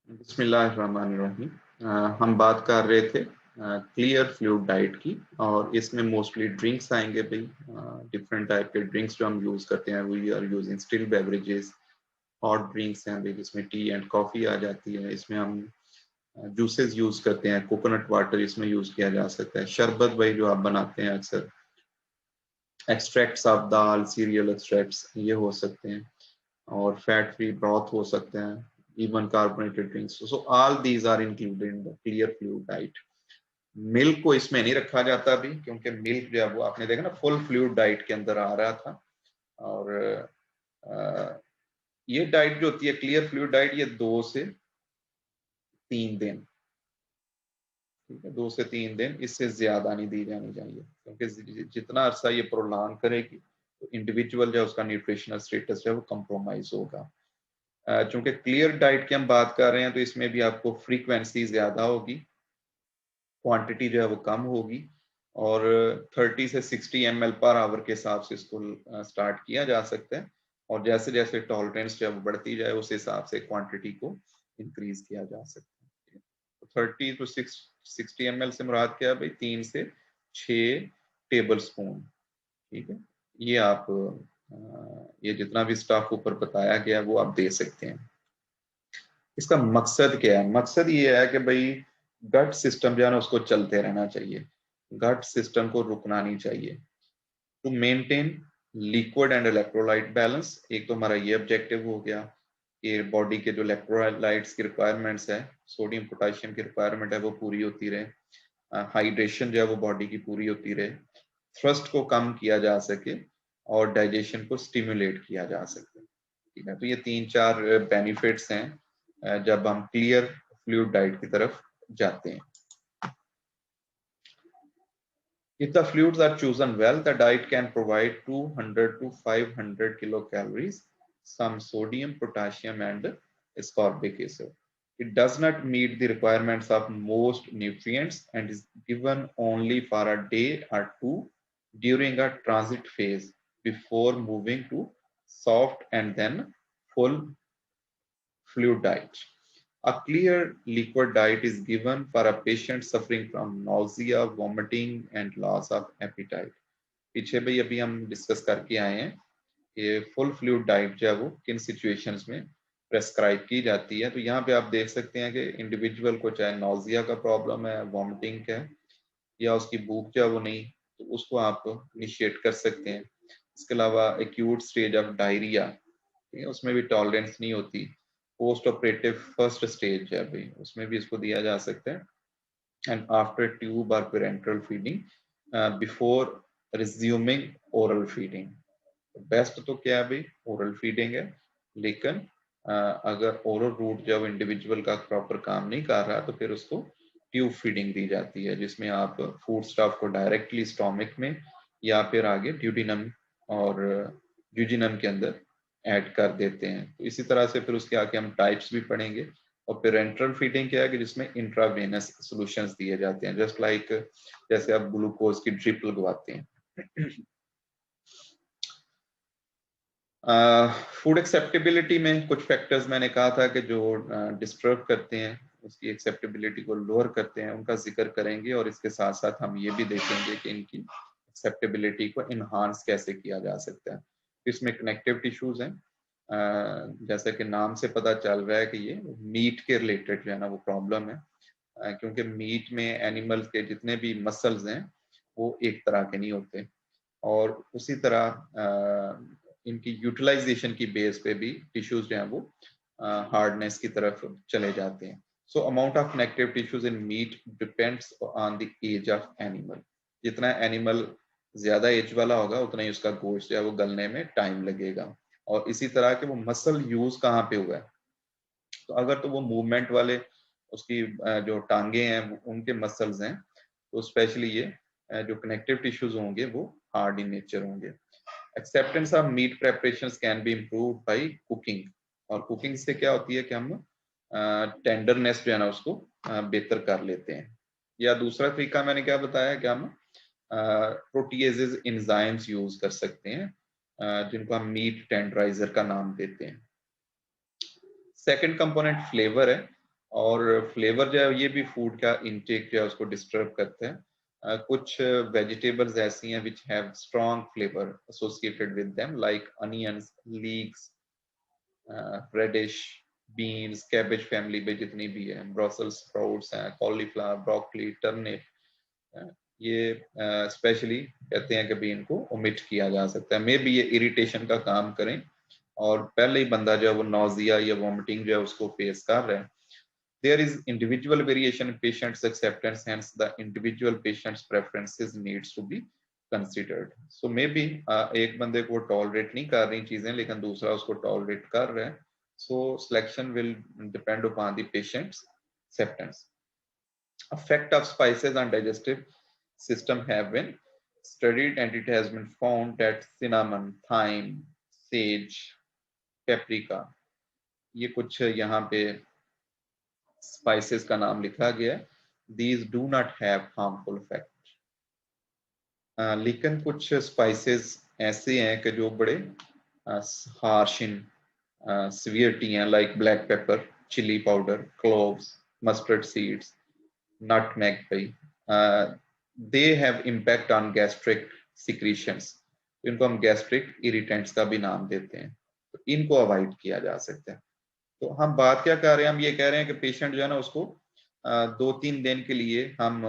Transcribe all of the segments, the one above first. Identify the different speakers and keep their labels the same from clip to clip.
Speaker 1: बिस्मिल्लाहिर्रहमानिर्रहीम। हम बात कर रहे थे क्लियर फ्लूइड डाइट की, और इसमें मोस्टली ड्रिंक्स आएंगे भाई। डिफरेंट टाइप के ड्रिंक्स जो हम यूज करते हैं, we are using still beverages. Hot drinks हैं भाई, जिसमें टी एंड कॉफी आ जाती है। इसमें हम जूसेस यूज करते हैं, कोकोनट वाटर इसमें यूज किया जा सकता है। शरबत भाई जो आप बनाते हैं अक्सर, extracts of dal, serial extracts ये हो सकते हैं, और फैट फ्री ब्रॉथ हो सकते हैं, even carbonated drinks. So all these are included in the clear fluid diet. Milk को इसमें नहीं रखा जाता अभी, क्योंकि मिल्क जो है वो आपने देखा ना फुल फ्लूइड डाइट के अंदर आ रहा था। और ये डाइट जो होती है क्लियर फ्लूइड डाइट, ये 2 से 3 दिन, ठीक है, 2 से 3 दिन, इससे ज्यादा नहीं दी जानी चाहिए, क्योंकि जितना अरसा ये प्रोलॉन्ग करेगी तो इंडिविजुअल जो है उसका न्यूट्रिशनल स्टेटस जो है वो कंप्रोमाइज होगा। चूंकि क्लियर डाइट की हम बात कर रहे हैं, तो इसमें भी आपको फ्रीक्वेंसी ज्यादा होगी, क्वांटिटी जो है वो कम होगी, और 30 से 60 ml/h के हिसाब से इसको स्टार्ट किया जा सकता है। और जैसे जैसे टॉलरेंस जो है वो बढ़ती जाए, उस हिसाब से क्वांटिटी को इंक्रीज किया जा सकता है। तो 30 to 60 ml से मुराद क्या है भाई? 3 से 6 टेबल स्पून, ठीक है। ये आप ये जितना भी स्टाफ ऊपर बताया गया वो आप दे सकते हैं। इसका मकसद क्या है? मकसद ये है कि भाई गट सिस्टम जो है ना उसको चलते रहना चाहिए, गट सिस्टम को रुकना नहीं चाहिए। To maintain liquid and electrolyte balance, एक तो हमारा ये ऑब्जेक्टिव हो गया कि बॉडी के जो इलेक्ट्रोलाइट्स की रिक्वायरमेंट्स है, सोडियम पोटेशियम की रिक्वायरमेंट है, वो पूरी होती रहे। हाइड्रेशन जो है वो बॉडी की पूरी होती रहे, थ्रस्ट को कम किया जा सके, और डाइजेशन को स्टिमुलेट किया जा सके, ठीक है। तो ये 3-4 बेनिफिट्स हैं जब हम क्लियर फ्लूइड डाइट की तरफ जाते हैं। If the fluids are chosen well, the diet can provide 200 to 500 kilocalories, some sodium, potassium, and ascorbic acid. It does not meet the requirements of most nutrients and is given only for a day or two during a transit phase before moving to soft and then full fluid diet. A clear liquid diet is given for a patient suffering from nausea, vomiting, and loss of appetite. पीछे भी अभी हम discuss करके आए हैं कि full fluid diet जो है वो किन सिचुएशंस में प्रेस्क्राइब की जाती है। तो यहाँ पे आप देख सकते हैं कि इंडिविजुअल को चाहे नोजिया का प्रॉब्लम है, वॉमिटिंग का है, या उसकी भूख जो है वो नहीं, तो उसको आप इनिशिएट कर सकते हैं। इसके अलावा एक्यूट स्टेज ऑफ डायरिया, उसमें भी टॉलरेंस नहीं होती। पोस्ट ऑपरेटिव फर्स्ट स्टेज है भाई, उसमें भी इसको दिया जा सकता है। एंड आफ्टर ट्यूब और parental feeding before resuming oral feeding. Best तो क्या है भाई? ओरल फीडिंग है, लेकिन अगर ओरल रूट जब इंडिविजुअल का प्रॉपर काम नहीं कर रहा, तो फिर उसको ट्यूब फीडिंग दी जाती है, जिसमें आप फूड स्टफ को डायरेक्टली स्टोमिक में या फिर आगे ड्यूडिनम और ड्यूजिनम के अंदर ऐड कर देते हैं। तो इसी तरह से फिर उसके आगे हम टाइप्स भी पढ़ेंगे। और पेरेंटल फीडिंग क्या है कि जिसमें इंट्रावेनस सॉल्यूशंस दिए जाते हैं, जस्ट लाइक जैसे आप ग्लूकोज की ड्रिप लगवाते हैं। फूड एक्सेप्टेबिलिटी में कुछ फैक्टर्स मैंने कहा था कि जो डिस्टर्ब करते हैं, उसकी एक्सेप्टेबिलिटी को लोअर करते हैं, उनका जिक्र करेंगे। और इसके साथ साथ हम ये भी देखेंगे कि इनकी एक्सेप्टेबिलिटी को इन्हांस कैसे किया जा सकता है। इसमें कनेक्टिव टिश्यूज हैं, जैसे कि नाम से पता चल रहा है कि ये मीट के रिलेटेड जो है ना वो प्रॉब्लम है, क्योंकि मीट में एनिमल के जितने भी मसल्स हैं वो एक तरह के नहीं होते, और उसी तरह इनकी यूटिलाइजेशन की बेस पे भी टिश्यूज जो हैं वो हार्डनेस की तरफ चले जाते हैं। So amount of connective tissues in meat depends on the age of animal. जितना एनिमल ज्यादा एज वाला होगा, उतना ही उसका गोश्त जो है वो गलने में टाइम लगेगा। और इसी तरह के वो मसल यूज कहाँ पे हुआ है, तो अगर तो वो मूवमेंट वाले उसकी जो टांगे हैं उनके मसल्स हैं, तो स्पेशली ये जो कनेक्टिव टिश्यूज होंगे वो हार्ड इन नेचर होंगे। Acceptance of meat preparations can be improved by cooking. और कुकिंग से क्या होती है कि हम टेंडरनेस जो है ना उसको बेहतर कर लेते हैं। या दूसरा तरीका मैंने क्या बताया कि हम प्रोटीएजेस एंजाइम्स यूज कर सकते हैं, जिनको हम मीट टेंडराइजर का नाम देते हैं। सेकंड कंपोनेंट फ्लेवर है। और फ्लेवर जो है ये भी फूड का इनटेक जो है उसको डिस्टर्ब करते हैं। कुछ वेजिटेबल्स ऐसी हैं which have strong flavour associated with them like onions, leeks, radish, beans, cabbage family में जितनी भी है, ब्रसल्स स्प्राउट्स हैं, कॉलीफ्लावर, ब्रोकली, टर्निप, ये स्पेशली कहते हैं कि भी इनको ओमिट किया जा सकता है। मे बी ये इरिटेशन का काम करें और पहले ही बंदा जो है वो नोजिया या वॉमिटिंग जो है उसको फेस कर रहा है। There is individual variation in patient's acceptance, hence the individual patient's preferences needs to be considered. So maybe एक बंदे को tolerate नहीं कर रही चीजें लेकिन दूसरा उसको tolerate कर रहा है. So selection will depend upon the patient's acceptance. Effect of spices on digestive system have been studied and it has been found that cinnamon, thyme, sage, paprika, ये कुछ यहाँ पे स्पाइसेस का नाम लिखा गया है। These do not have harmful effect. लेकिन कुछ स्पाइसेस ऐसे हैं कि जो बड़े हार्श इन सीवियरिटी हैं, like black pepper, chilli powder, cloves, mustard seeds, nutmeg, they have impact on gastric secretions. इनको हम गैस्ट्रिक इरिटेंट्स का भी नाम देते हैं, तो इनको अवॉइड किया जा सकता है। तो हम बात क्या कर रहे हैं, हम ये कह रहे हैं कि पेशेंट जो है ना उसको 2-3 दिन के लिए हम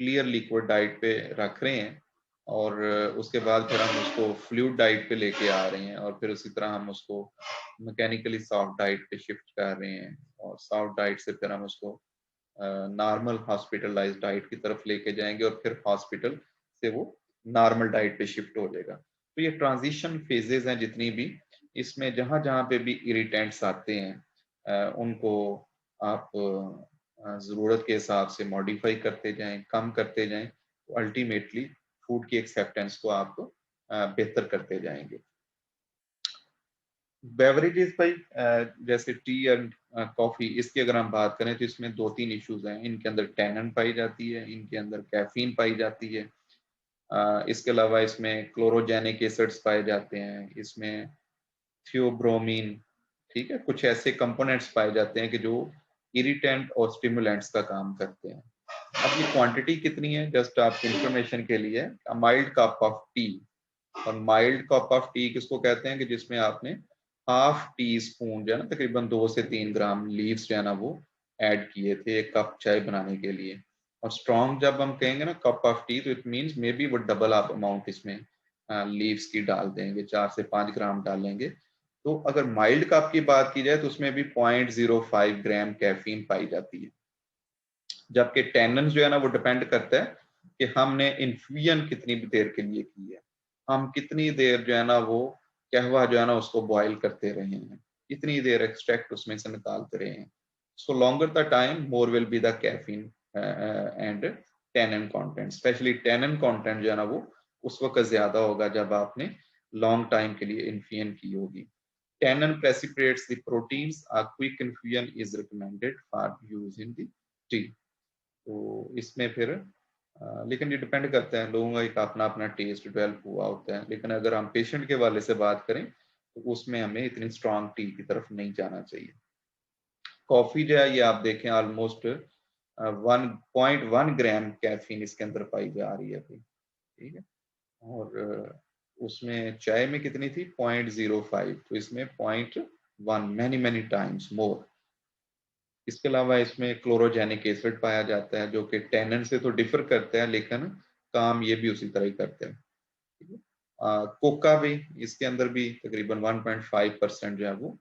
Speaker 1: क्लियर लिक्विड डाइट पे रख रहे हैं और उसके बाद फिर हम उसको फ्लूइड डाइट पे लेके आ रहे हैं और फिर उसी तरह हम उसको मैकेनिकली सॉफ्ट डाइट पे शिफ्ट कर रहे हैं और सॉफ्ट डाइट से फिर हम उसको नॉर्मल हॉस्पिटलाइज्ड डाइट की तरफ लेके जाएंगे और फिर हॉस्पिटल से वो नॉर्मल डाइट पे शिफ्ट हो जाएगा। तो ये ट्रांजिशन फेजेस हैं जितनी भी, इसमें जहां जहां पे भी इरिटेंट्स आते हैं उनको आप जरूरत के हिसाब से मॉडिफाई करते जाएं, कम करते जाएं, तो अल्टीमेटली फूड की एक्सेप्टेंस को आप बेहतर करते जाएंगे। बेवरेजेस भाई जैसे टी एंड कॉफी, इसकी अगर हम बात करें तो इसमें 2-3 इश्यूज हैं। इनके अंदर टैनिन पाई जाती है, इनके अंदर कैफीन पाई जाती है, इसके अलावा इसमें क्लोरोजेनिक एसिड्स पाए जाते हैं, इसमें थियोब्रोमीन, ठीक है, कुछ ऐसे कंपोनेंट्स पाए जाते हैं कि जो इरिटेंट और स्टिमुलेंट्स का काम करते हैं। अब ये क्वांटिटी कितनी है, जस्ट आपकी इंफॉर्मेशन के लिए, माइल्ड कप ऑफ टी, और माइल्ड कप ऑफ टी किसको कहते हैं कि जिसमें आपने हाफ टी स्पून जो है ना, तकरीबन 2 से 3 ग्राम लीव्स जो है ना वो ऐड किए थे एक कप चाय बनाने के लिए। और स्ट्रॉन्ग जब हम कहेंगे ना कप ऑफ टी, तो इट मींस मे बी वो डबल आप अमाउंट इसमें लीव्स की डाल देंगे, 4 से 5 ग्राम डालेंगे। तो अगर माइल्ड कप की बात की जाए तो उसमें भी 0.05 ग्राम कैफीन पाई जाती है। जबकि टैनिन जो है ना वो डिपेंड करता है कि हमने इन्फ्यूजन कितनी देर के लिए की है, हम कितनी देर जो है ना वो कहवा जो है ना उसको बॉयल करते रहे हैं, कितनी देर एक्सट्रैक्ट उसमें से निकालते रहे हैं। So longer the time more will be the caffeine and tannin content. Specially tannin content जो है ना वो उस वक्त ज्यादा होगा जब आपने लॉन्ग टाइम के लिए इन्फ्यूजन की होगी। Tannin precipitates the proteins. A quick infusion is recommended for use in the tea. तो इसमें फिर लेकिन ये डिपेंड करता है, लोगों का एक अपना अपना टेस्ट डेवलप हुआ होता है। लेकिन अगर हम पेशेंट के वाले से बात करें तो उसमें हमें इतनी स्ट्रॉन्ग टी की तरफ नहीं जाना चाहिए। कॉफी जो है ये आप देखें ऑलमोस्ट 1.1 ग्राम कैफीन इसके अंदर पाई जा रही है अभी, ठीक है, और उसमें चाय में कितनी थी 0.05, तो इसमें 0.1, मैनी मैनी टाइम्स मोर। इसके अलावा इसमें क्लोरोजेनिक एसिड पाया जाता है जो कि टैनिन से तो डिफर करता है लेकिन काम ये भी उसी तरह ही करते हैं, ठीक है। कोका भी, इसके अंदर भी तकरीबन 1.5% जो है वो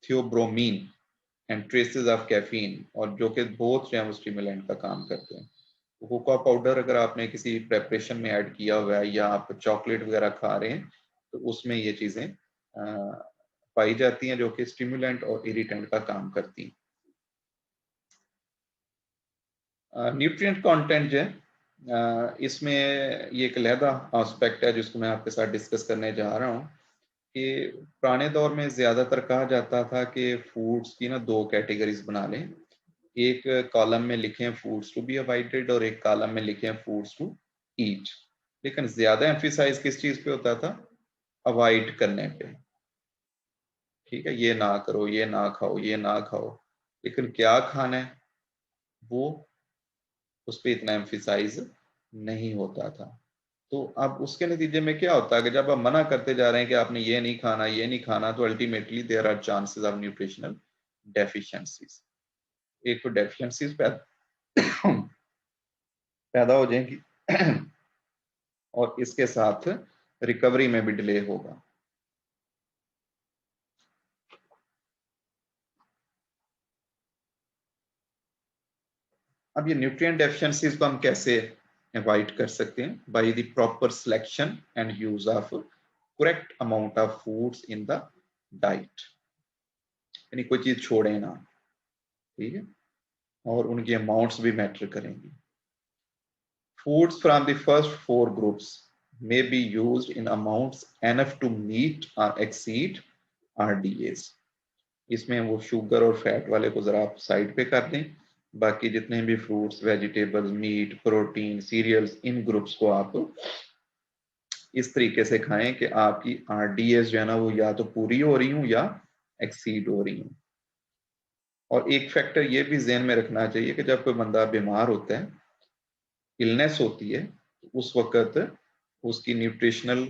Speaker 1: theobromine and traces of caffeine, और जो कि बोथ जो है वो स्टिमुलेंट का काम करते हैं। कोका पाउडर अगर आपने किसी प्रेपरेशन में ऐड किया हुआ है या आप चॉकलेट वगैरह खा रहे हैं तो उसमें ये चीजें पाई जाती हैं जो कि स्टिमुलेंट और इरिटेंट का काम करती हैं। न्यूट्रिएंट कंटेंट जो है इसमें ये एक अलहदा एस्पेक्ट है जिसको मैं आपके साथ डिस्कस करने जा रहा हूँ कि पुराने दौर में ज्यादातर कहा जाता था कि फूड्स की ना 2 कैटेगरीज बना लें, एक कॉलम में लिखें फूड्स टू बी अवॉइडेड और एक कॉलम में लिखें फूड्स टू ईट। लेकिन ज्यादा एम्फिसाइज किस चीज पे होता था, अवॉइड करने पे, ठीक है, ये ना करो, ये ना खाओ, ये ना खाओ। लेकिन क्या खाना है वो उस पर इतना एम्फिसाइज नहीं होता था। तो अब उसके नतीजे में क्या होता है कि जब आप मना करते जा रहे हैं कि आपने ये नहीं खाना ये नहीं खाना, तो ultimately there are chances of nutritional deficiencies. एक तो डेफिशिएंसीज पैदा हो जाएंगी और इसके साथ रिकवरी में भी डिले होगा। अब ये न्यूट्रिएंट डेफिशिएंसीज को हम कैसे अवॉइड कर सकते हैं? By the proper selection and use of correct amount of foods in the diet, यानी कोई चीज छोड़े ना, ठीक है, और उनकी अमाउंट्स भी मैटर करेंगी। Foods from the first four groups may be used in amounts enough to meet or exceed RDAs। इसमें वो शुगर और फैट वाले को जरा आप साइड पे कर दें, बाकी जितने भी fruits, vegetables, meat, protein, cereals, इन ग्रुप्स को आप इस तरीके से खाएं कि आपकी आरडीएस जो है ना वो या तो पूरी हो रही हूँ या एक्सीड हो रही हूँ। और एक फैक्टर ये भी ज़हन में रखना चाहिए कि जब कोई बंदा बीमार होता है, इलनेस होती है, उस वक्त उसकी न्यूट्रिशनल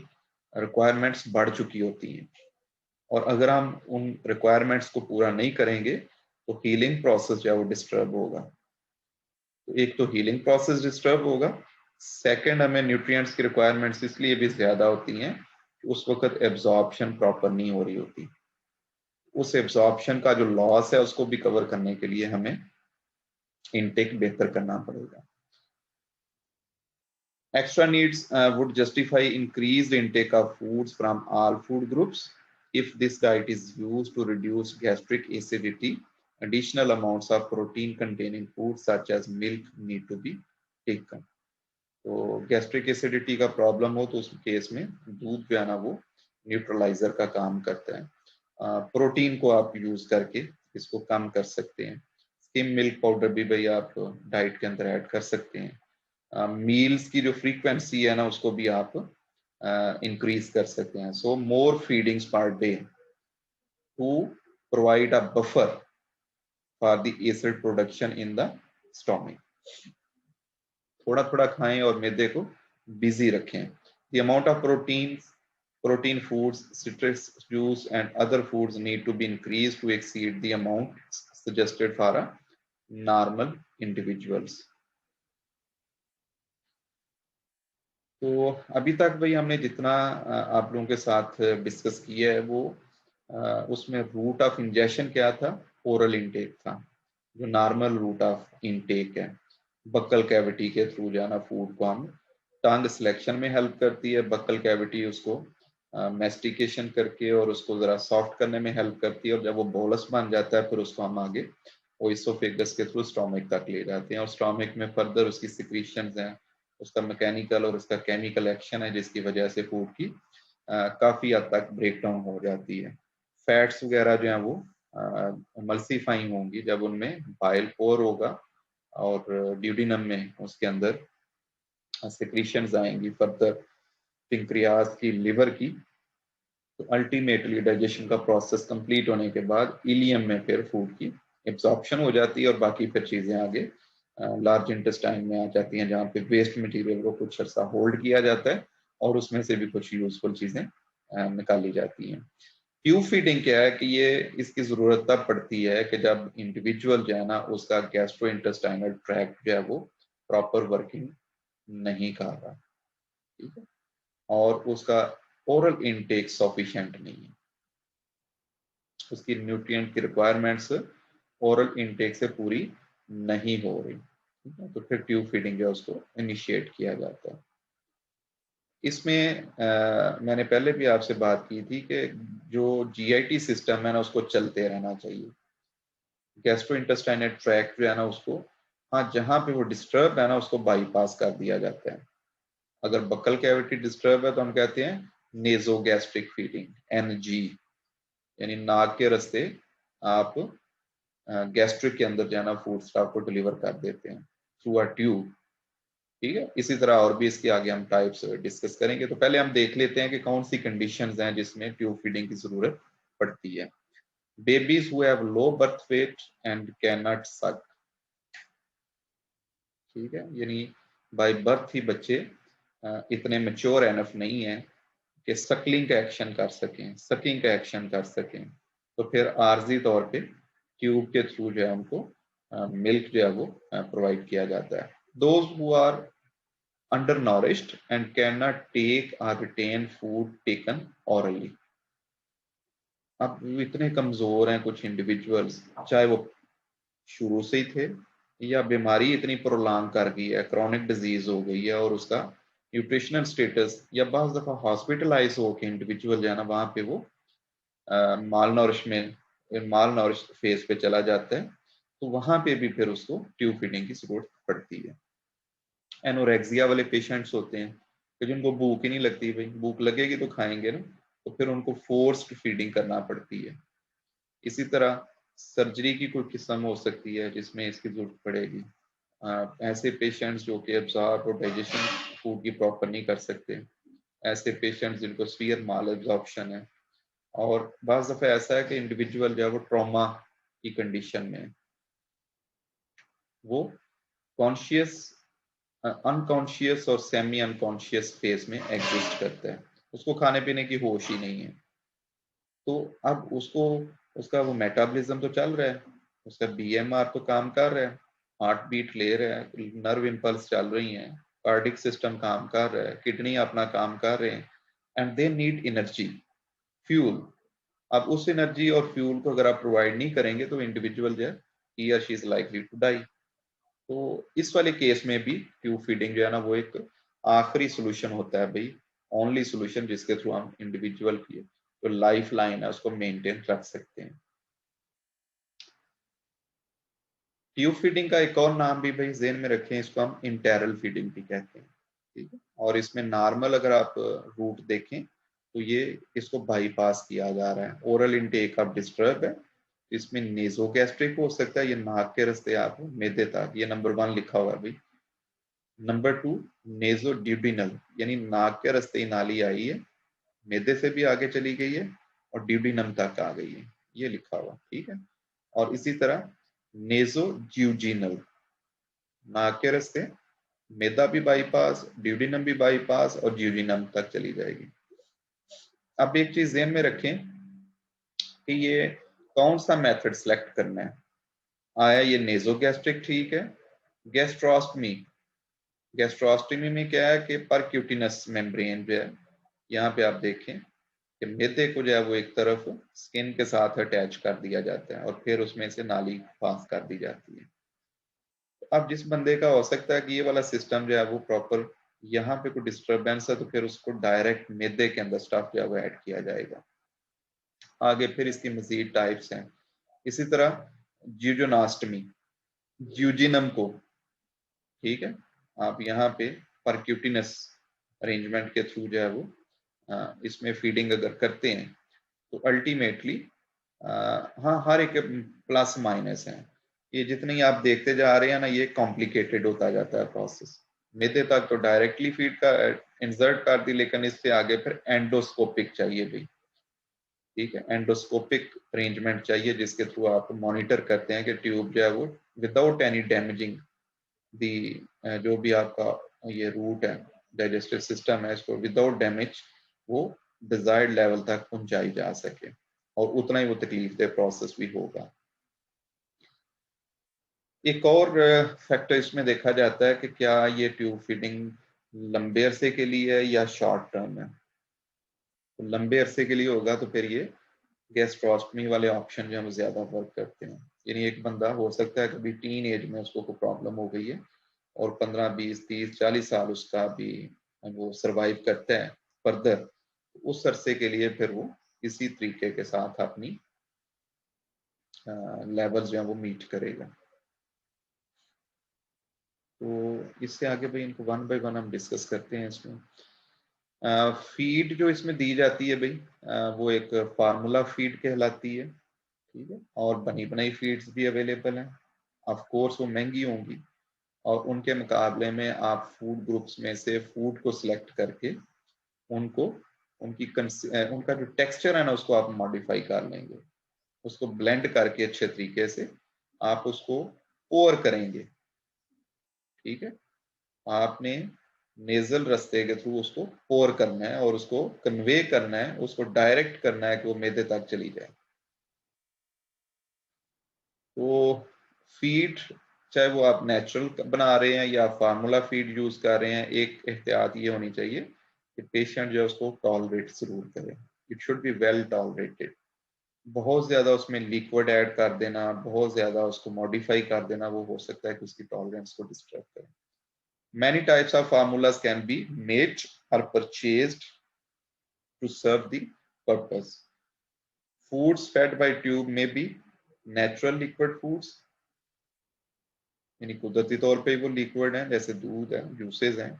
Speaker 1: रिक्वायरमेंट्स बढ़ चुकी होती हैं, और अगर हम उन रिक्वायरमेंट्स को पूरा नहीं करेंगे तो हीलिंग प्रोसेस जो है वो डिस्टर्ब होगा। तो एक तो हीलिंग प्रोसेस डिस्टर्ब होगा, सेकंड हमें न्यूट्रिएंट्स की रिक्वायरमेंट्स इसलिए भी ज्यादा होती हैं कि उस वक्त एब्जॉर्प्शन प्रॉपर नहीं हो रही होती। उस एब्जॉर्प्शन का जो लॉस है उसको भी कवर करने के लिए हमें इनटेक बेहतर करना पड़ेगा। Extra needs would justify increased intake of foods from all food groups. If this diet is used to reduce gastric acidity, additional amounts of protein containing foods such as milk need to be taken. तो gastric acidity का problem हो तो उस case में दूध जो है ना वो न्यूट्रलाइजर का काम करता है। प्रोटीन को आप यूज करके इसको कम कर सकते हैं। स्किम मिल्क पाउडर भी भाई आप डाइट के अंदर ऐड कर सकते हैं। मील्स की जो फ्रीक्वेंसी है ना उसको भी आप इंक्रीज कर सकते हैं। So more feedings per day to provide a buffer for the acid production in the stomach. थोड़ा थोड़ा खाएं और मैदे को बिजी रखें। The amount of protein foods, citrus juice and other foods need to be increased to exceed the amount suggested for a normal individuals। तो अभी तक भाई हमने जितना आप लोगों के साथ डिस्कस किया है वो उसमें रूट ऑफ इंजेक्शन क्या था? ओरल इनटेक था, जो नॉर्मल रूट ऑफ इनटेक है। बक्कल कैविटी के थ्रू जाना फूड को हम, टंग सिलेक्शन में हेल्प करती है बक्कल कैविटी, उसको मेस्टिकेशन करके और उसको जरा सॉफ्ट करने में हेल्प करती है, और जब वो बोलस बन जाता है फिर उसको हम आगे ओइसोफेगस के थ्रू स्टोमक तक ले जाते हैं, और स्टोमक में फर्दर उसकी सिक्रीशंस हैं, उसका मैकेनिकल और उसका केमिकल एक्शन है, जिसकी वजह से फूड की काफी हद तक ब्रेक डाउन हो जाती है। फैट्स वगैरह जो है वो मल्सीफाइंग होंगी जब उनमें बाइल पोर होगा और ड्यूडिनम में उसके अंदर सिक्रीशंस आएंगी फर्दर पिंक्रियाज की, लिवर की। तो अल्टीमेटली डाइजेशन का प्रोसेस कंप्लीट होने के बाद इलियम में फिर फूड की एब्जॉर्प्शन हो जाती है, और बाकी फिर चीजें आगे लार्ज इंटेस्टाइन में आ जाती हैं, जहाँ पे वेस्ट मटेरियल को कुछ अर्सा होल्ड किया जाता है और उसमें से भी कुछ यूजफुल चीजें निकाली जाती हैं। ट्यूब फीडिंग क्या है कि ये इसकी जरूरत तब पड़ती है कि जब इंडिविजुअल जो है ना उसका गैस्ट्रो इंटेस्टाइनल ट्रैक्ट जो है वो प्रॉपर वर्किंग नहीं कर रहा, ठीक है, और उसका ओरल इनटेक सफिशिएंट नहीं है, उसकी न्यूट्रिएंट की रिक्वायरमेंट्स ओरल इनटेक से पूरी नहीं हो रही, ठीक है, तो फिर ट्यूब फीडिंग जो है उसको इनिशिएट किया जाता है। इसमें मैंने पहले भी आपसे बात की थी कि जो जीआईटी सिस्टम है ना उसको चलते रहना चाहिए। गैस्ट्रो इंटेस्टाइनल ट्रैक्ट जो है ना उसको, हाँ जहाँ पे वो डिस्टर्ब है ना उसको बाईपास कर दिया जाता है। अगर बक्कल कैविटी डिस्टर्ब है तो हम कहते हैं नेजोगैस्ट्रिक फीडिंग, एनजी, यानी नाक के रास्ते आप गैस्ट्रिक के अंदर जाना फूड स्टॉक को डिलीवर कर देते हैं थ्रू अ ट्यूब, ठीक है। इसी तरह और भी इसके आगे हम टाइप्स डिस्कस करेंगे। तो पहले हम देख लेते हैं कि कौन सी कंडीशंस हैं जिसमें ट्यूब फीडिंग की जरूरत पड़ती है। babies who have low birth weight and cannot suck, ठीक है, यानी बाय बर्थ ही बच्चे इतने मेच्योर एनफ नहीं है कि सकलिंग का एक्शन कर सकें, सकिंग का एक्शन कर सकें, तो फिर आर्जी तौर पे ट्यूब के थ्रू जो है उनको मिल्क जो है वो प्रोवाइड किया जाता है। Those who are undernourished and cannot take or retain food taken orally। अब इतने कमजोर हैं कुछ इंडिविजुअल्स, चाहे वो शुरू से ही थे या बीमारी इतनी प्रोलॉन्ग कर गई है, क्रॉनिक डिजीज हो गई है और उसका न्यूट्रिशनल स्टेटस, या बाज़ दफा हॉस्पिटलाइज हो के इंडिविजुअल जो है ना वहां पे वो माल नॉरिश फेज पे चला जाता है, तो वहां पे भी फिर उसको ट्यूब फीडिंग की जरूरत पड़ती है। एनोरेक्सिया वाले पेशेंट्स होते हैं कि जिनको भूख ही नहीं लगती, भाई भूख लगेगी तो खाएंगे ना, तो फिर उनको फोर्स्ड फीडिंग करना पड़ती है। इसी तरह सर्जरी की कोई किस्म हो सकती है जिसमें इसकी जरूरत पड़ेगी। ऐसे पेशेंट्स जो कि एब्जॉर्ब और डाइजेशन फूड की प्रॉपर नहीं कर सकते, ऐसे पेशेंट्स जिनको सीवियर माल एब्जॉर्प्शन है, और बाज़ दफ़ा ऐसा है कि इंडिविजुअल जो है वो ट्रॉमा की कंडीशन में, वो कॉन्शियस अनकॉन्शियस और सेमी अनकॉन्शियस फेज में एग्जिस्ट करता है, उसको खाने पीने की होश ही नहीं है। तो अब उसको, उसका वो मेटाबॉलिज्म तो चल रहा है, उसका बीएमआर तो काम कर रहा है, हार्ट बीट ले रहा है, नर्व इंपल्स चल रही हैं, कार्डिक सिस्टम काम कर रहा है, किडनी अपना काम कर रहे हैं, and they need energy, fuel. अब उस एनर्जी और फ्यूल को अगर आप प्रोवाइड नहीं करेंगे तो इंडिविजुअल जो है ही और she is likely to die. तो इस वाले केस में भी ट्यूब फीडिंग जो है ना वो एक आखिरी सोल्यूशन होता है भाई, ओनली सोल्यूशन जिसके थ्रू हम इंडिविजुअल की जो लाइफ लाइन है उसको मेंटेन रख सकते हैं। ट्यूब फीडिंग का एक और नाम भी भाई जेन में रखें, इसको हम इंटेरल फीडिंग भी कहते हैं, ठीक है। और इसमें नॉर्मल अगर आप रूट देखें तो ये इसको बाईपास किया जा रहा है, ओरल इनटेक आप डिस्टर्ब है, इसमें नेजोगैस्ट्रिक हो सकता है, ये नाक के रास्ते आप मैदे तक, ये नंबर 1 लिखा हुआ है भाई। नंबर 2 नेजो ड्यूडिनल, यानी नाक के रास्ते ही नाली आई है, मैदे से भी आगे चली गई है और ड्यूडिनम तक आ गई है, ये लिखा हुआ, ठीक है। और इसी तरह नेजो ज्यूजिनल, नाक के रास्ते मैदा भी बाईपास, ड्यूडिनम भी बाईपास और ज्यूजिनम तक चली जाएगी। अब एक चीज ध्यान में रखें कि ये कौन सा मेथड सिलेक्ट करना है, आया ये नेजोगैस्ट्रिक ठीक है, गैस्ट्रोस्टमी, गैस्ट्रोस्टमी में क्या है कि परक्यूटिनस मेम्ब्रेन जो है, यहाँ पे आप देखें कि मैदे को जो है वो एक तरफ स्किन के साथ अटैच कर दिया जाता है और फिर उसमें से नाली पास कर दी जाती है। अब जिस बंदे का हो सकता है कि ये वाला सिस्टम जो है वो प्रॉपर, यहाँ पे कोई डिस्टरबेंस है तो फिर उसको डायरेक्ट मैदे के अंदर स्टफ जो है वो ऐड किया जाएगा। आगे फिर इसकी मजीद टाइप्स हैं। इसी तरह ज्यूजोनास्टमी, ज्यूजिनम को, ठीक है, आप यहाँ पे परक्यूटिनस अरेंजमेंट के थ्रू जो है वो इसमें फीडिंग अगर करते हैं तो अल्टीमेटली हाँ हर एक प्लस माइनस है, ये जितनी आप देखते जा रहे हैं ना ये कॉम्प्लिकेटेड होता जाता है प्रोसेस। मैदे तक तो डायरेक्टली फीड का इंसर्ट कर दी, लेकिन इससे आगे फिर एंडोस्कोपिक चाहिए भी, ठीक है, एंडोस्कोपिक अरेंजमेंट चाहिए जिसके थ्रू आप मॉनिटर करते हैं कि ट्यूब जो है वो विदाउट एनी डैमेजिंग दी, जो भी आपका ये रूट है, डाइजेस्टिव सिस्टम है, इसको विदाउट डैमेज वो डिजायर्ड लेवल तक पहुंचाई जा सके और उतना ही वो तकलीफ दे प्रोसेस भी होगा। एक और फैक्टर इसमें देखा जाता है कि क्या ये ट्यूब फीडिंग लंबे अरसे के लिए है या शॉर्ट टर्म है। तो लंबे अरसे के लिए होगा तो फिर ये गैस्ट्रोस्टमी वाले ऑप्शन जो हम ज्यादा वर्क करते हैं, यानी एक बंदा हो सकता है कभी टीन एज में उसको कोई प्रॉब्लम हो गई है और 15 20 30 40 साल उसका भी वो सरवाइव करता है फर्दर, उस अरसे के लिए फिर वो इसी तरीके के साथ अपनी लेवल्स जो है वो मीट करेगा। तो इससे आगे भाई इनको वन बाय वन हम डिस्कस करते हैं। इसमें फीड जो इसमें दी जाती है भाई, वो एक फार्मूला फीड कहलाती है, ठीक है, और बनी बनाई फीड्स भी अवेलेबल हैं। ऑफ कोर्स वो महंगी होंगी और उनके मुकाबले में आप फूड ग्रुप्स में से फूड को सिलेक्ट करके उनको उनका जो टेक्सचर है ना उसको आप मॉडिफाई कर लेंगे। उसको ब्लेंड करके अच्छे तरीके से आप उसको पोर करेंगे, ठीक है। आपने नेजल रास्ते के थ्रू उसको पोर करना है और उसको कन्वे करना है, उसको डायरेक्ट करना है कि वो मैदे तक चली जाए। तो फीड, चाहे वो आप नेचुरल बना रहे हैं या फार्मूला फीड यूज कर रहे हैं, एक एहतियात ये होनी चाहिए कि पेशेंट जो है उसको टॉलरेट जरूर करे। It should be well tolerated. बहुत ज्यादा उसमें लिक्विड ऐड कर देना, बहुत ज्यादा उसको मॉडिफाई कर देना, वो हो सकता है कि उसकी टॉलरेंस को डिस्टर्ब करे। Many types of formulas can be made or purchased to serve the purpose. Foods fed by tube may be natural liquid foods, यानी कुदरती तौर पे वो लिक्विड हैं, जैसे दूध है, जूसेस हैं।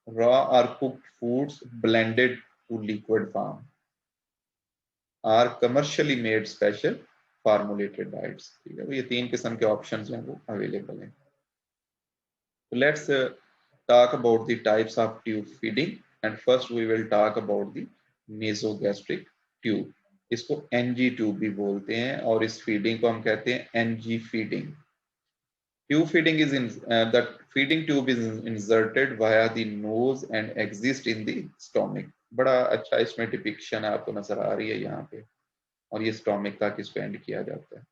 Speaker 1: रॉ और cooked foods blended to liquid form are commercially made special formulated diets. ठीक है, तो ये 3 किस्म के ऑप्शंस हैं वो अवेलेबल हैं। So let's talk about the types of tube feeding, and first we will talk about the nasogastric tube. इसको NG ट्यूब भी बोलते हैं और इस फीडिंग को हम कहते हैं NG feeding. Tube feeding is in the feeding tube is inserted via the nose and exist in the stomach. बड़ा अच्छा इसमें डिपिक्शन है, आपको नजर आ रही है यहाँ पे, और ये स्टोमिक तक इसको एंड किया जाता है।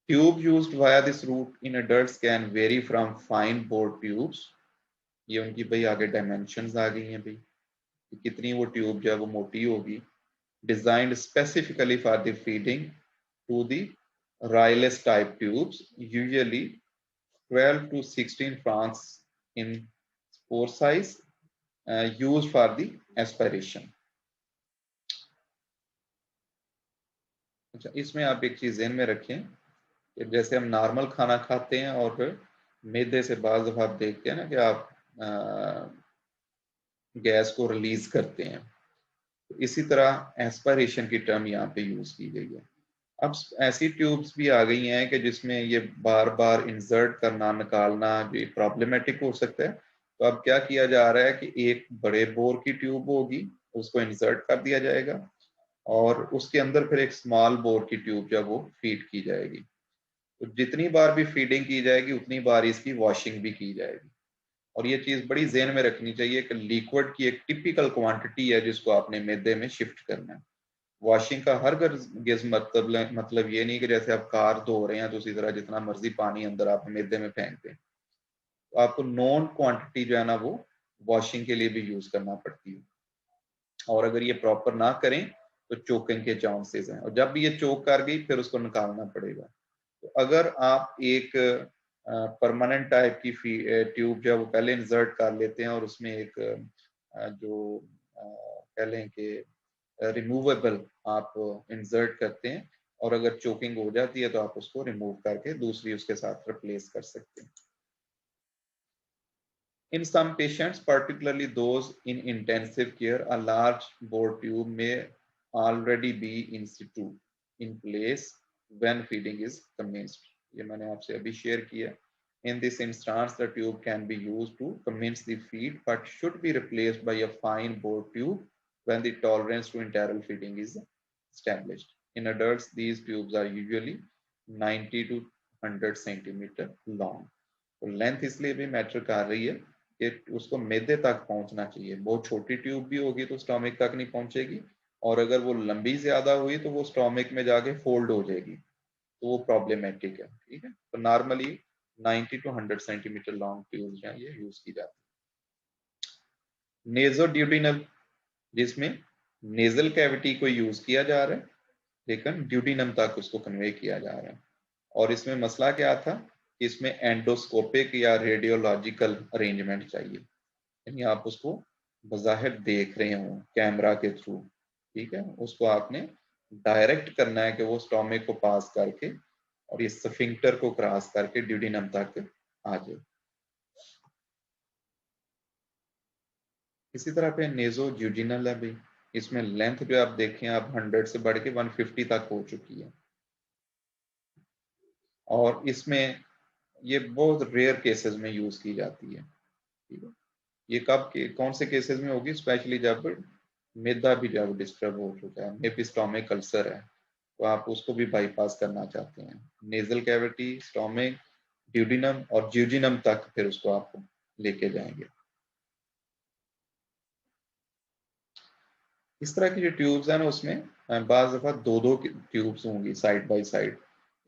Speaker 1: Tube used via this route in adults can vary from fine bore tubes, ये उनकी भाई आगे डायमेंशंस आ गई हैं भाई, कितनी वो ट्यूब जो है वो मोटी होगी। Designed specifically for the feeding to the Ryle's type tubes, usually 12 to 16 francs in spore size, used for the aspiration. अच्छा, इसमें आप एक चीज ध्यान में रखें कि जैसे हम नॉर्मल खाना खाते हैं और फिर मैदे से बाज़ दफा आप देखते हैं ना कि आप गैस को रिलीज करते हैं, तो इसी तरह एस्पायरेशन की टर्म यहाँ पे यूज की गई है। अब ऐसी ट्यूब्स भी आ गई हैं कि जिसमें ये बार बार इंसर्ट करना निकालना भी प्रॉब्लमेटिक हो सकता है। तो अब क्या किया जा रहा है कि एक बड़े बोर की ट्यूब होगी, उसको इंसर्ट कर दिया जाएगा और उसके अंदर फिर एक स्मॉल बोर की ट्यूब जो वो फीड की जाएगी। तो जितनी बार भी फीडिंग की जाएगी उतनी बार इसकी वॉशिंग भी की जाएगी। और ये चीज बड़ी ज़हन में रखनी चाहिए कि लिक्विड की एक टिपिकल क्वांटिटी है जिसको आपने मैदे में शिफ्ट करना है। वॉशिंग का हर गिज मतलब ये नहीं कि जैसे आप कार धो रहे हैं तो उसी तरह जितना मर्जी पानी अंदर आप मैदे में फेंक दें। तो आपको नॉन क्वांटिटी जो है ना वो वॉशिंग के लिए भी यूज करना पड़ती है, और अगर ये प्रॉपर ना करें तो चोकिंग के चांसेस हैं, और जब भी ये चोक कर गई फिर उसको निकालना पड़ेगा। तो अगर आप एक परमानेंट टाइप की ट्यूब जो है वो पहले इंसर्ट कर लेते हैं और उसमें एक जो कह लें कि रिमूवेबल आप इंसर्ट करते हैं, और अगर चोकिंग हो जाती है तो आप उसको रिमूव करके दूसरी उसके साथ रिप्लेस कर सकते हैं। In some patients, particularly those in intensive care, a large bore tube may already be in situ in place when feeding is commenced. ये मैंने आपसे अभी शेयर किया। In this instance, the tube can be used to commence the feed, but should be replaced by a fine bore tube when the tolerance to enteral feeding is established. In adults, these tubes are usually 90 to 100 centimeter long. तो length इसलिए भी matter कर रही है कि उसको मैदे तक पहुंचना चाहिए। बहुत छोटी ट्यूब भी होगी तो स्टोमिक तक नहीं पहुंचेगी, और अगर वो लंबी ज्यादा हुई तो वो स्टोमिक में जाके फोल्ड हो जाएगी, तो वो प्रॉब्लमेटिक है। ठीक है, तो normally 90 to 100 centimetre long tube जो है ये यूज की जाती है। नेजोड्यूडिनल, जिसमें नेजल कैविटी को यूज किया जा रहा है लेकिन ड्यूडिनम तक उसको कन्वे किया जा रहा है। और इसमें मसला क्या था, इसमें एंडोस्कोपिक या रेडियोलॉजिकल अरेंजमेंट चाहिए, यानी आप उसको बज़ाहिर देख रहे हो कैमरा के थ्रू। ठीक है, उसको आपने डायरेक्ट करना है कि वो स्टोमिक को पास करके और ये स्फिंक्टर को क्रॉस करके ड्यूडिनम तक आ जाए। इसी तरह पे नेजोड्यूडिनल है भाई, इसमें लेंथ जो आप देखें आप 100 से बढ़ के 150 तक हो चुकी है, और इसमें ये बहुत रेयर केसेस में यूज की जाती है। ठीक है, ये कब के कौन से केसेस में होगी, स्पेशली जब मैदा भी जब डिस्टर्ब हो चुका है, मे बी स्टोमिक अल्सर है, तो आप उसको भी बाईपास करना चाहते हैं। नेजल कैविटी, स्टोमिक, ड्यूडिनम और ज्यूजिनम तक फिर उसको आप लेके जाएंगे। इस तरह की जो ट्यूब्स है ना, उसमें बाज दफा दो दो ट्यूब्स होंगी साइड बाय साइड।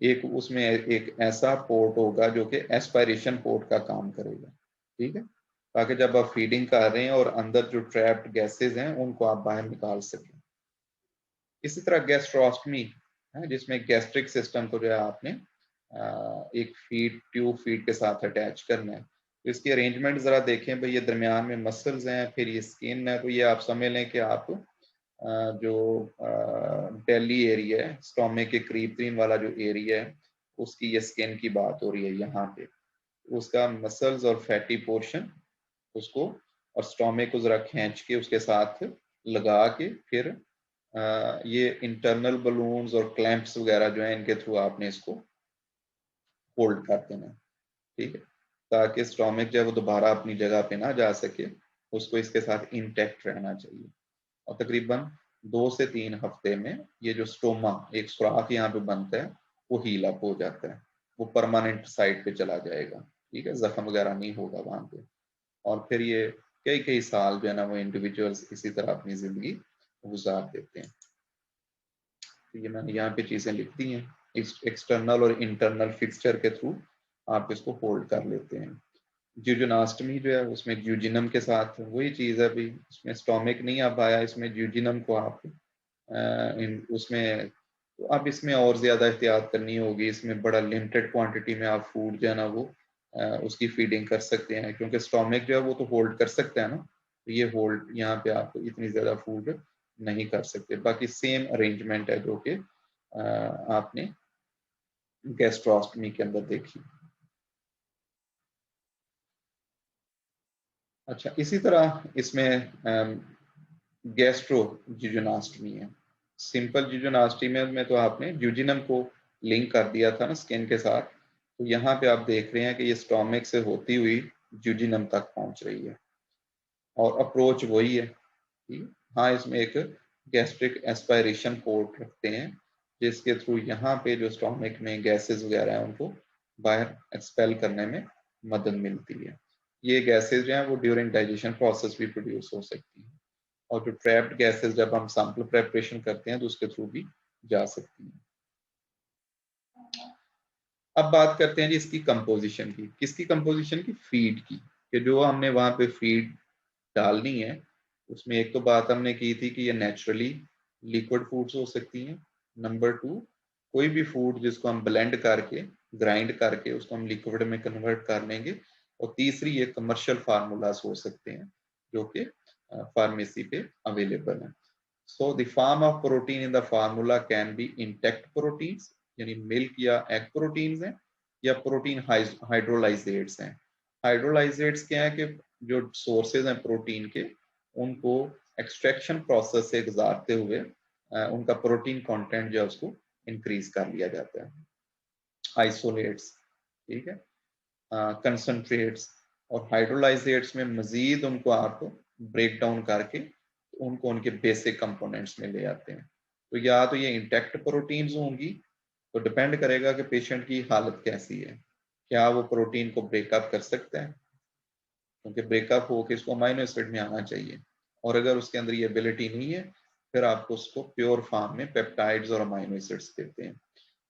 Speaker 1: एक उसमें एक ऐसा पोर्ट होगा जो कि एस्पायरेशन पोर्ट का काम करेगा, ठीक है, ताकि जब आप फीडिंग कर रहे हैं और अंदर जो ट्रैप्ड गैसेज हैं उनको आप बाहर निकाल सकें। इसी तरह गैस्ट्रोस्टमी है, जिसमें गैस्ट्रिक सिस्टम को जो है आपने एक फीड ट्यूब फीड के साथ अटैच करना है। तो इसकी अरेंजमेंट जरा देखें भाई, ये दरमियान में मसल्स हैं, फिर ये स्किन है, तो ये आप समझ लें कि आप जो बेली एरिया है, स्टोमिक के करीब तरीन वाला जो एरिया है, उसकी ये स्किन की बात हो रही है यहाँ पे। उसका मसल्स और फैटी पोर्शन उसको और स्टोमिक को जरा खींच के उसके साथ लगा के फिर ये इंटरनल बलून्स और क्लैंप्स वगैरह जो है इनके थ्रू आपने इसको होल्ड कर देना, ठीक है, ताकि स्टोमिक जो है वो दोबारा अपनी जगह पे ना जा सके, उसको इसके साथ इंटैक्ट रहना चाहिए। और तकरीबन 2 से 3 हफ्ते में ये जो स्टोमा एक सुराख यहाँ पे बनता है वो हील अप हो जाता है, वो परमानेंट साइड पे चला जाएगा, ठीक है, जख्म वगैरह नहीं होगा वहां पे। और फिर ये कई कई साल जो है ना वो इंडिविजुअल्स इसी तरह अपनी जिंदगी गुजार देते हैं। तो ये मैंने यहाँ पे चीजें लिख दी हैं, इस एक्सटर्नल और इंटरनल फिक्सचर के थ्रू आप इसको होल्ड कर लेते हैं। ज्यूजिनास्टमी जो है उसमें ज्यूजिनम के साथ वही चीज है भाई, उसमें स्टोमिक नहीं आ पाया, इसमें ज्यूजिनम को आप उसमें, तो अब इसमें और ज्यादा एहतियात करनी होगी, इसमें बड़ा लिमिटेड क्वांटिटी में आप फूड जो है ना वो उसकी फीडिंग कर सकते हैं, क्योंकि स्टोमिक जो है वो तो होल्ड कर सकता है ना, तो ये होल्ड यहाँ पे आप इतनी ज्यादा फूड नहीं कर सकते। बाकी सेम अरेंजमेंट है जो कि आपने गैस्ट्रोस्टमी के अंदर देखी। अच्छा, इसी तरह इसमें गैस्ट्रो जिजोनास्टमी है। सिंपल जिजोनास्टमी में तो आपने ज्यूजिनम को लिंक कर दिया था ना स्किन के साथ, तो यहाँ पे आप देख रहे हैं कि ये स्टोमिक से होती हुई ज्यूजिनम तक पहुंच रही है और अप्रोच वही है, ठीक है? हाँ, इसमें एक गैस्ट्रिक एस्पायरेशन पोर्ट रखते हैं जिसके थ्रू यहाँ पे जो स्टोमिक में गैसेस वगैरह हैं उनको बाहर एक्सपेल करने में मदद मिलती है। ये गैसेस जो हैं वो ड्यूरिंग डाइजेशन प्रोसेस भी प्रोड्यूस हो सकती हैं, और जो ट्रैप्ड गैसेस जब हम सैंपल प्रेपरेशन करते हैं तो उसके थ्रू भी जा सकती हैं। अब बात करते हैं जी इसकी कंपोजिशन की। किसकी कंपोजिशन की? फीड की, कि जो हमने वहां पे फीड डालनी है उसमें एक तो बात हमने की थी कि ये नेचुरली लिक्विड फूड्स हो सकती हैं। नंबर 2, कोई भी फूड जिसको हम ब्लेंड करके ग्राइंड करके उसको हम लिक्विड में कन्वर्ट कर लेंगे। और तीसरी, ये कमर्शियल फार्मूलाज हो सकते हैं जो कि फार्मेसी पे अवेलेबल है। So the form of protein in the formula can be intact proteins, यानी मिल्क या एग प्रोटीन्स हैं, या प्रोटीन हाइड्रोलाइजेट्स हैं। हाइड्रोलाइजेट्स क्या है कि जो सोर्सेज हैं प्रोटीन के, उनको एक्सट्रैक्शन प्रोसेस से गुजारते हुए उनका प्रोटीन कंटेंट जो है उसको इंक्रीज कर लिया जाता है। आइसोलेट्स, ठीक है, कंसंट्रेट्स और हाइड्रोलाइजेट्स में मजीद उनको आप ब्रेक डाउन करके उनको उनके बेसिक कंपोनेंट्स में ले आते हैं। तो या तो ये इंटैक्ट प्रोटीन्स होंगी, तो डिपेंड करेगा कि पेशेंट की हालत कैसी है, क्या वो प्रोटीन को ब्रेकअप कर सकता है, क्योंकि ब्रेकअप होकर इसको अमाइनो एसिड में आना चाहिए, और अगर उसके अंदर ये एबिलिटी नहीं है फिर आपको उसको प्योर फॉर्म में पेप्टाइड्स और अमाइनो एसिड्स देते हैं।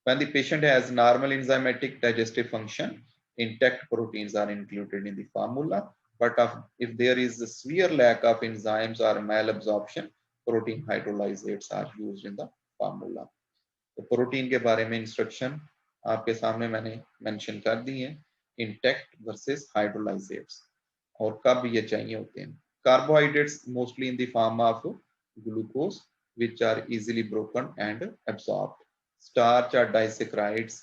Speaker 1: When the patient has normal enzymatic digestive function, intact proteins are included in the formula. But if there is a severe lack of enzymes or malabsorption, protein hydrolysates are used in the formula. तो protein के बारे में instruction आपके सामने मैंने mention कर दी है, intact versus हाइड्रोलाइजेट्स, और कब ये चाहिए होते हैं। Carbohydrates mostly in the form of glucose which are easily broken and absorbed. Starch or disaccharides,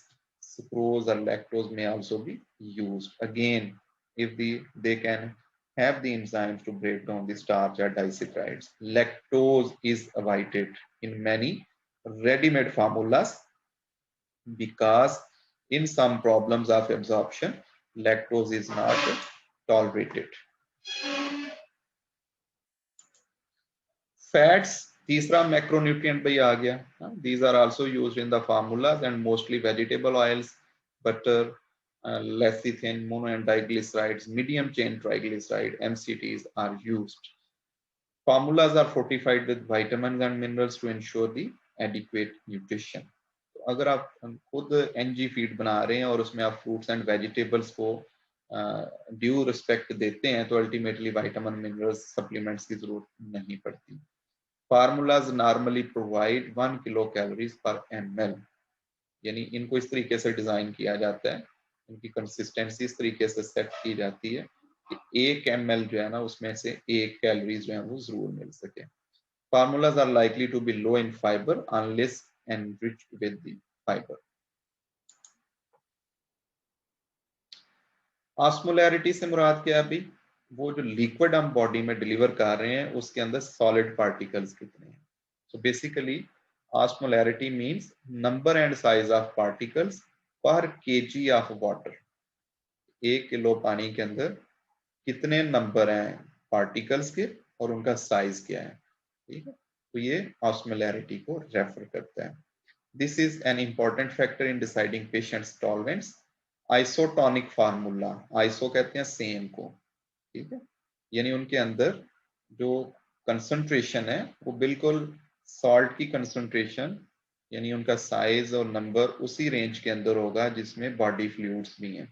Speaker 1: sucrose or lactose may also be used. Again, if they can have the enzymes to break down the starch or disaccharides. Lactose is avoided in many ready-made formulas because in some problems of absorption, lactose is not tolerated. Fats तीसरा macronutrient भाई आ गया, these are also used in the formulas and mostly vegetable oils, butter, lecithin, mono and diglycerides, medium chain triglyceride, MCTs are used. Formulas are fortified with vitamins and minerals to ensure the adequate nutrition. तो अगर आप खुद NG feed बना रहे हैं और उसमें आप फ्रूट्स एंड वेजिटेबल्स को ड्यू रिस्पेक्ट देते हैं तो अल्टीमेटली विटामिन मिनरल्स सप्लीमेंट्स की जरूरत नहीं पड़ती. Formulas normally provide 1 kilo calories पर ml, यानी इनको इस तरीके से डिजाइन किया जाता है, इनकी कंसिस्टेंसी इस तरीके से सेट की जाती है कि 1 ml जो है ना उसमें से 1 कैलोरीज जो है वो जरूर मिल सके. Formulas are likely to be low in fiber unless enriched with the fiber. Osmolarity से मुराद क्या है अभी? वो जो लिक्विड हम बॉडी में डिलीवर कर रहे हैं उसके अंदर सॉलिड पार्टिकल्स कितने हैं. So basically osmolarity means number and size of particles पर केजी ऑफ वाटर. 1 किलो पानी के अंदर कितने नंबर हैं पार्टिकल्स के और उनका साइज क्या है. ठीक है, तो ये ऑस्मोलैरिटी को रेफर करता है. This is an important factor in deciding patient's tolerance. Isotonic formula, iso कहते हैं सेम को, ठीक है, यानी उनके अंदर जो कंसंट्रेशन है वो बिल्कुल सॉल्ट की कंसंट्रेशन यानी उनका साइज और नंबर उसी रेंज के अंदर होगा जिसमें बॉडी फ्लूइड्स भी हैं.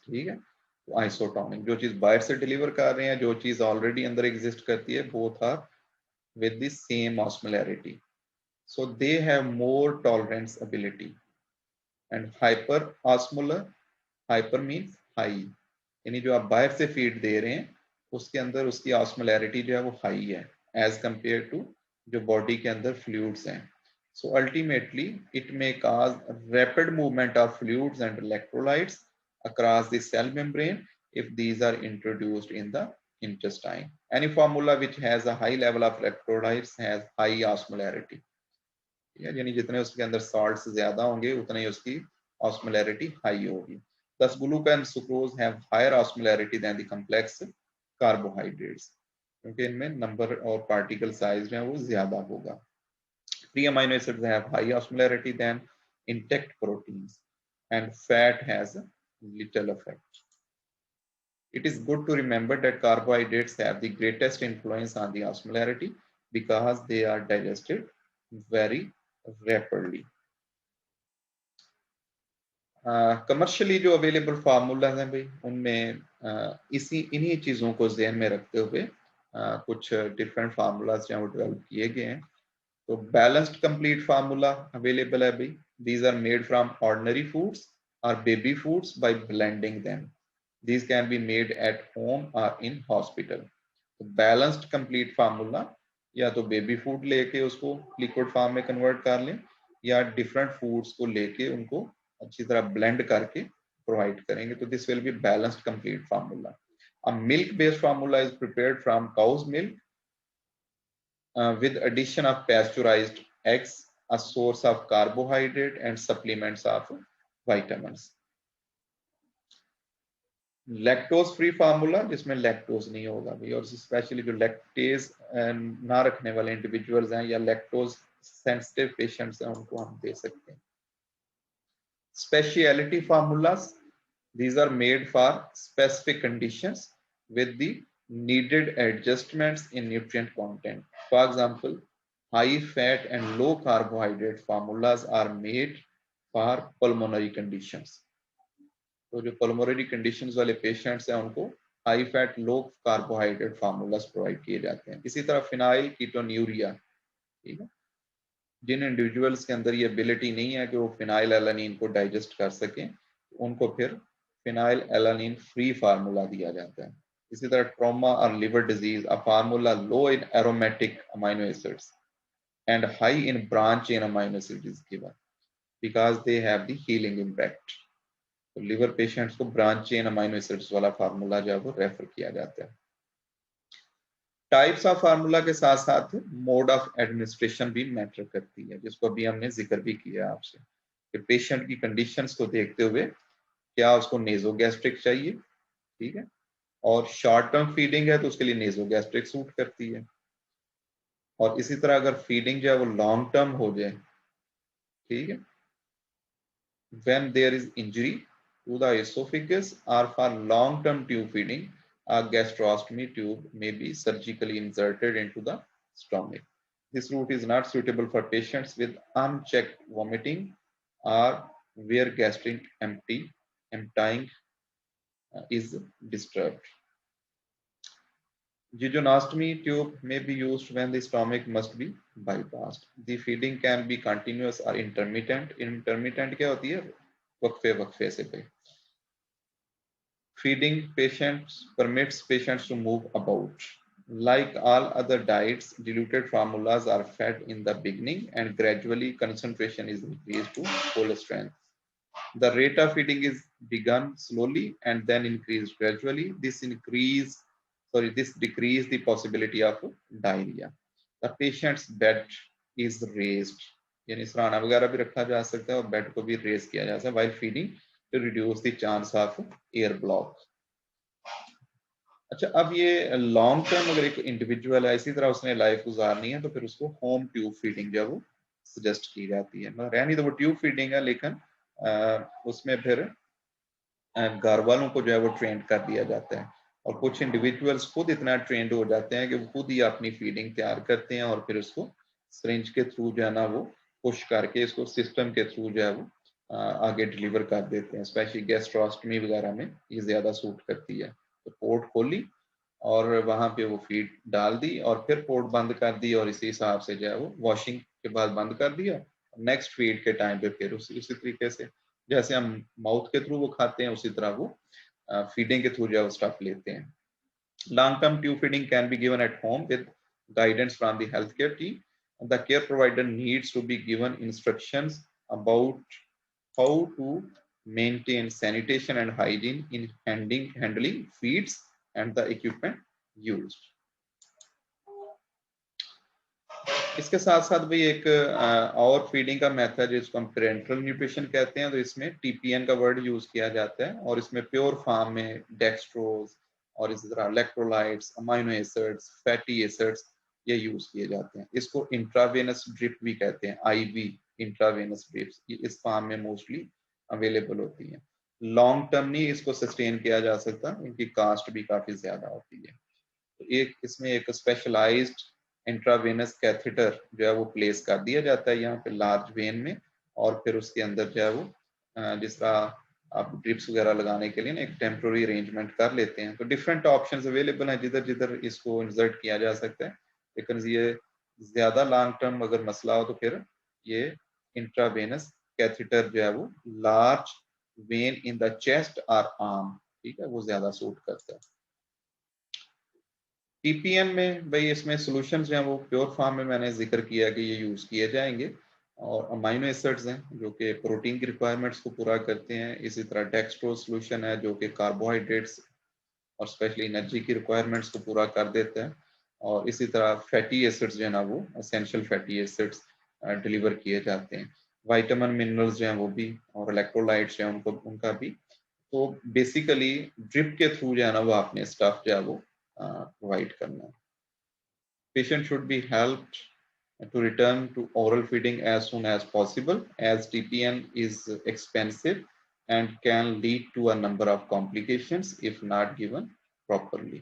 Speaker 1: ठीक है, तो आइसोटोनिक जो चीज बाहर से डिलीवर कर रहे हैं, जो चीज ऑलरेडी अंदर एग्जिस्ट करती है, both are with the same osmolarity. So they have more tolerance ability. And hyperosmolar, hyper means high, यानी जो आप बाहर से फीड दे रहे हैं उसके अंदर उसकी ऑस्मोलैरिटी जो है वो हाई है एज कंपेयर टू जो बॉडी के अंदर फ्लूइड्स हैं. So ultimately it may cause rapid movement of fluids and electrolytes across the cell membrane if these are introduced in the intestine. Any formula which has a high level of electrolytes has high osmolarity. यानी जितने उसके अंदर salts ज्यादा होंगे उतने ही उसकी osmolarity high होगी. Thus glucose and sucrose have higher osmolarity than the complex carbohydrates, क्योंकि इनमें नंबर और पार्टिकल साइज में वो ज्यादा होगा. Free amino acids have high osmolarity than intact proteins and fat has little effect. It is good to remember that carbohydrates have the greatest influence on the osmolarity because they are digested very rapidly. Commercially जो available formulas हैं भाई उनमें इन्हीं चीज़ों को ध्यान में रखते हुए कुछ डिफरेंट फार्मूलाज जो डेवलप किए गए हैं. तो बैलेंस्ड कंप्लीट फार्मूला अवेलेबल है भाई. These are made from ordinary foods और baby foods by blending them. These can be made at home और इन हॉस्पिटल. तो बैलेंस्ड कंप्लीट फार्मूला या तो बेबी फूड लेके उसको लिक्विड फॉर्म में कन्वर्ट कर लें या डिफरेंट फूड्स को लेके उनको अच्छी तरह ब्लेंड करके प्रोवाइड करेंगे. तो this will be balanced complete formula. A milk based formula is prepared from cow's milk with addition of pasteurized eggs, a source of carbohydrate and supplements of vitamins. Lactose free formula जिसमें lactose नहीं होगा भाई, और specially जो lactase ना रखने वाले individuals हैं या लैक्टोज सेंसिटिव पेशेंट्स हैं उनको हम दे सकते हैं. Speciality formulas, these are made for specific conditions with the needed adjustments in nutrient content. For example, high fat and low carbohydrate formulas are made for pulmonary conditions. तो जो pulmonary conditions वाले patients हैं उनको high fat लो carbohydrate formulas provide किए जाते हैं. इसी तरह फिनाइल कीटोन्यूरिया, ठीक है, जिन इंडिविजुअल्स के अंदर ये एबिलिटी नहीं है कि वो फिनाइल एलानीन को डाइजेस्ट कर सकें, उनको फिर फिनाइल एलानीन फ्री फार्मूला दिया जाता है. इसी तरह ट्रॉमा और liver disease, a formula low in aromatic amino acids and high in branch chain amino acids is given because they have the healing impact. तो लिवर पेशेंट्स को branch chain amino acids वाला formula जो है वो refer किया जाता है. Types of formula के साथ साथ मोड ऑफ एडमिनिस्ट्रेशन भी मैटर करती है, जिसको अभी हमने जिक्र भी किया आपसे कि पेशेंट की कंडीशंस को देखते हुए क्या उसको नेजोगैस्ट्रिक चाहिए, ठीक है, और शॉर्ट टर्म फीडिंग है तो उसके लिए नेजोगैस्ट्रिक सूट करती है. और इसी तरह अगर फीडिंग जो है वो लॉन्ग टर्म हो जाए, ठीक है, when there is injury to the esophagus or for long term tube feeding, a gastrostomy tube may be surgically inserted into the stomach. This route is not suitable for patients with unchecked vomiting or where gastric emptying is disturbed. Jejunostomy tube may be used when the stomach must be bypassed. The feeding can be continuous or intermittent. Intermittent क्या होती है? वक्फे वक्फे से पे. Feeding patients permits patients to move about. Like all other diets, diluted formulas are fed in the beginning and gradually concentration is increased to full strength. The rate of feeding is begun slowly and then increased gradually. This decrease the possibility of diarrhea. The patient's bed is raised. यानी सराहना वगैरह भी रखा जा सकता है और bed को भी रेज किया जा सकता है while feeding to reduce the chance of air block. अच्छा, अब ये लॉन्ग टर्म अगर एक इंडिविजुअल है, इसी तरह उसने लाइफ गुजारनी है, तो फिर उसको होम ट्यूब फीडिंग जो है वो सजेस्ट की जाती है. मतलब रहनी तो वो ट्यूब फीडिंग है, लेकिन उसमें फिर घर वालों को जो है वो ट्रेंड कर दिया जाता है और कुछ इंडिविजुअल्स खुद इतना ट्रेंड हो जाते हैं कि वो खुद ही अपनी फीडिंग तैयार करते हैं और फिर उसको सिरिंज के थ्रू जो है ना वो पुश करके इसको सिस्टम के थ्रू जो है वो आगे डिलीवर कर देते हैं. स्पेशली गैस्ट्रोस्टमी वगैरह में ये ज्यादा सूट करती है. तो पोर्ट खोली और वहां पे वो फीड डाल दी और फिर पोर्ट बंद कर दी और इसी हिसाब से जो है वो वॉशिंग के बाद बंद कर दिया. नेक्स्ट फीड के टाइम पे फिर उसी तरीके से जैसे हम माउथ के थ्रू वो खाते हैं उसी तरह वो फीडिंग के थ्रू जो है वो स्टफ लेते हैं. Long term tube feeding can be given at home with guidance from the healthcare team. The care provider needs to be given instructions about how to maintain sanitation and hygiene in handling feeds and the equipment used. इसके साथ साथ भी एक और feeding का method जिसको हम parental nutrition कहते हैं, तो इसमें टीपीएन का वर्ड यूज किया जाता है और इसमें प्योर फॉर्म में डेक्सट्रोज और इसी तरह electrolytes, amino acids, fatty acids ये यूज किए जाते हैं. इसको इंट्रावेनस ड्रिप भी कहते हैं, आईवी इंट्रावेनस ड्रिप्स, ये इस फॉर्म में मोस्टली अवेलेबल होती है. लॉन्ग टर्म नहीं इसको सस्टेन किया जा सकता, इनकी कास्ट भी काफी ज्यादा होती है. तो एक इसमें एक स्पेशलाइज्ड इंट्रावेनस कैथेटर जो है वो प्लेस कर दिया जाता है यहाँ पे लार्ज वेन में और फिर उसके अंदर जो है वो जिस तरह आप ड्रिप्स वगैरह लगाने के लिए ना एक टेम्प्रोरी अरेंजमेंट कर लेते हैं. तो डिफरेंट ऑप्शंस अवेलेबल हैं जिधर जिधर इसको इंसर्ट किया जा सकता है, लेकिन ये ज्यादा लॉन्ग टर्म अगर मसला हो तो फिर ये इंट्रावेनस कैथेटर जो है वो large when in the chest और आर्म, ठीक है, वो ज्यादा सूट करता है. टीपीएन में भाई इसमें सॉल्यूशंस जो हैं वो प्योर फॉर्म में मैंने जिक्र किया कि ये यूज किए जाएंगे और अमाइनो एसिड्स हैं जो कि प्रोटीन की रिक्वायरमेंट्स को पूरा करते हैं. इसी तरह डेक्सट्रोज सॉल्यूशन है जो कि कार्बोहाइड्रेट्स और स्पेशली एनर्जी की रिक्वायरमेंट्स को पूरा कर देता है. और इसी तरह फैटी एसिड्स जो है ना वो एसेंशियल फैटी एसिड्स डिलीवर किए जाते हैं. वाइटामिन मिनरल्स जो हैं वो भी और इलेक्ट्रोलाइट्स जो हैं उनको उनका भी. तो बेसिकली ड्रिप के थ्रू जो है ना वो आपने स्टफ जो है वो प्रोवाइड करना है. Patient should be helped to return to oral feeding as soon as possible as TPN is expensive and can lead to a number of complications if not given properly.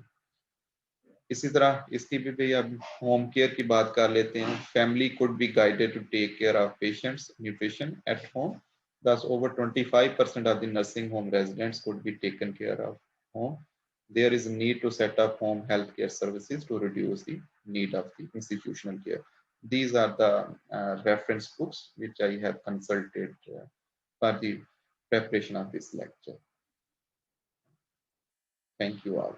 Speaker 1: इसी तरह इसकी भी अब होम केयर की बात कर लेते हैं. Family could be guided to take care of patients nutrition at home. Thus, over 25% of the nursing home residents could be taken care of home. There is a need to set up home health care services to reduce the need of the institutional care. These are the reference books which I have consulted for the preparation of this lecture. Thank you all.